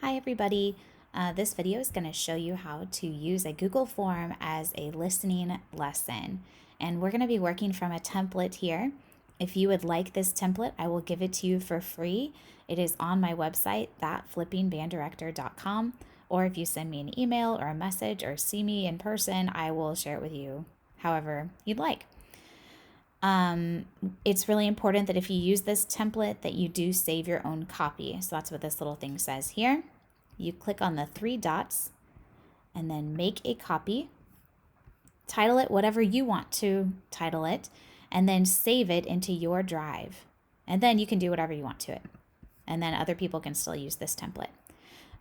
Hi everybody, this video is going to show you how to use a Google form as a listening lesson. And we're going to be working from a template here. If you would like this template, I will give it to you for free. It is on my website, thatflippingbanddirector.com. Or if you send me an email or a message or see me in person, I will share it with you however you'd like. It's really important that if you use this template that you do save your own copy. So that's what this little thing says here. You click on the three dots and then make a copy. Title it whatever you want to title it, and then save it into your drive. And then you can do whatever you want to it. And then other people can still use this template.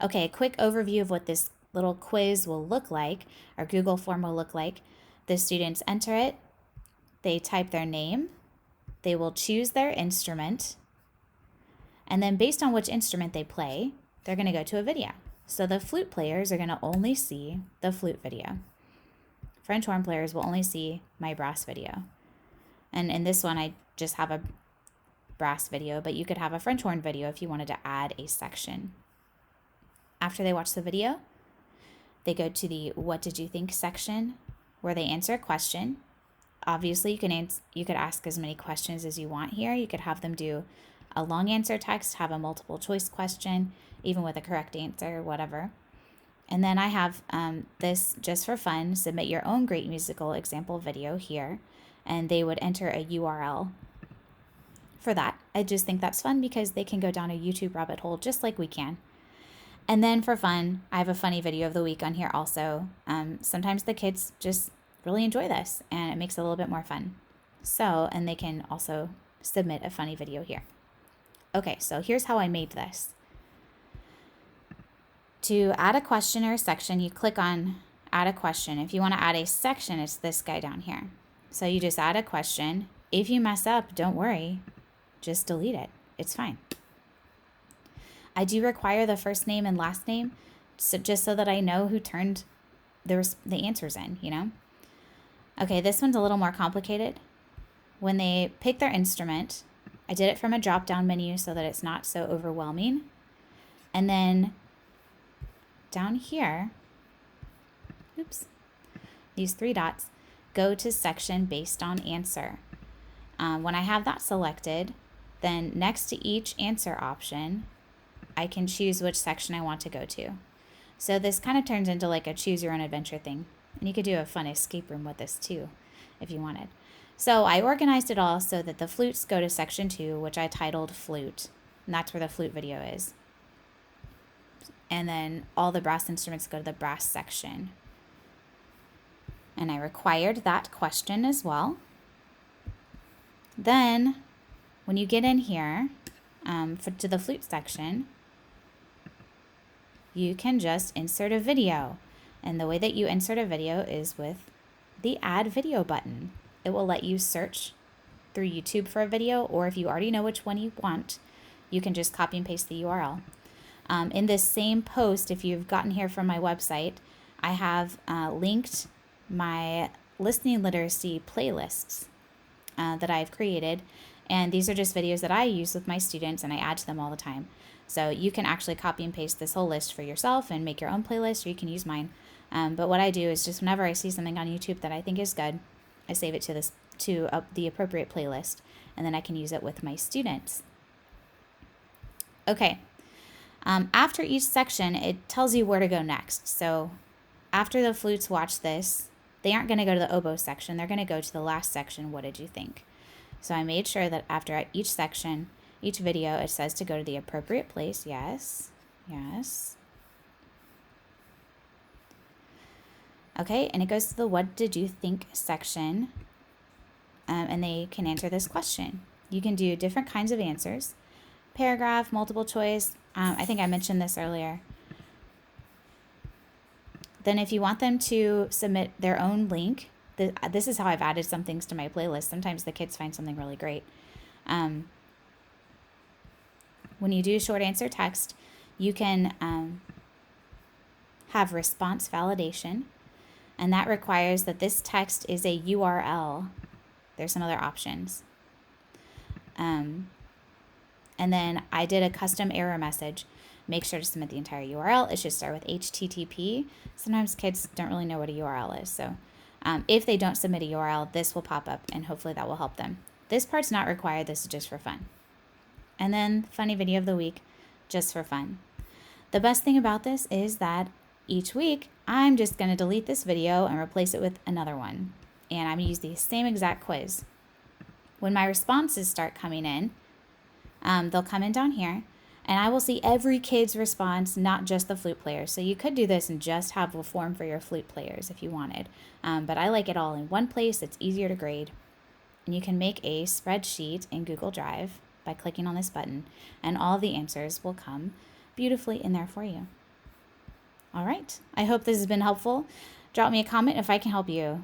Okay, a quick overview of what this little quiz will look like, or Google form will look like. The students enter it. They type their name, they will choose their instrument, and then based on which instrument they play, they're going to go to a video. So the flute players are going to only see the flute video. French horn players will only see my brass video. And in this one, I just have a brass video, but you could have a French horn video if you wanted to add a section. After they watch the video, they go to the What Did You Think section, where they answer a question. Obviously, you could ask as many questions as you want here. You could have them do a long answer text, have a multiple choice question, even with a correct answer, whatever. And then I have this just for fun, submit your own great musical example video here, and they would enter a URL for that. I just think that's fun because they can go down a YouTube rabbit hole just like we can. And then for fun, I have a funny video of the week on here also. Sometimes the kids just really enjoy this and it makes it a little bit more fun. So, and they can also submit a funny video here. Okay, so here's how I made this. To add a question or a section, you click on add a question. If you want to add a section, it's this guy down here. So you just add a question. If you mess up, don't worry, just delete it. It's fine. I do require the first name and last name, so just so that I know who turned the answers in, you know? Okay, this one's a little more complicated. When they pick their instrument, I did it from a drop-down menu so that it's not so overwhelming. And then down here, these three dots, go to section based on answer. When I have that selected, then next to each answer option, I can choose which section I want to go to. So this kind of turns into like a choose your own adventure thing. And you could do a fun escape room with this too, if you wanted. So I organized it all so that the flutes go to section 2, which I titled flute. And that's where the flute video is. And then all the brass instruments go to the brass section. And I required that question as well. Then when you get in here to the flute section, you can just insert a video. And the way that you insert a video is with the add video button. It will let you search through YouTube for a video, or if you already know which one you want, you can just copy and paste the URL. In this same post, if you've gotten here from my website, I have linked my listening literacy playlists that I've created. And these are just videos that I use with my students and I add to them all the time. So you can actually copy and paste this whole list for yourself and make your own playlist, or you can use mine. But what I do is just whenever I see something on YouTube that I think is good, I save it to the appropriate playlist, and then I can use it with my students. Okay. After each section, it tells you where to go next. So after the flutes watch this, they aren't going to go to the oboe section. They're going to go to the last section, what did you think? So I made sure that after each section, each video, it says to go to the appropriate place. Yes. Yes. Okay, and it goes to the What Did You Think section, and they can answer this question. You can do different kinds of answers, paragraph, multiple choice. I think I mentioned this earlier. Then if you want them to submit their own link, this is how I've added some things to my playlist. Sometimes the kids find something really great. When you do short answer text, you can have response validation. And that requires that this text is a URL. There's some other options. And then I did a custom error message. make sure to submit the entire URL. It should start with HTTP. Sometimes kids don't really know what a URL is. So if they don't submit a URL, this will pop up and hopefully that will help them. This part's not required. This is just for fun. And then funny video of the week, just for fun. The best thing about this is that each week, I'm just going to delete this video and replace it with another one. And I'm going to use the same exact quiz. When my responses start coming in, they'll come in down here, and I will see every kid's response, not just the flute players. So you could do this and just have a form for your flute players if you wanted. But I like it all in one place. It's easier to grade. And you can make a spreadsheet in Google Drive by clicking on this button, and all the answers will come beautifully in there for you. All right, I hope this has been helpful. Drop me a comment if I can help you.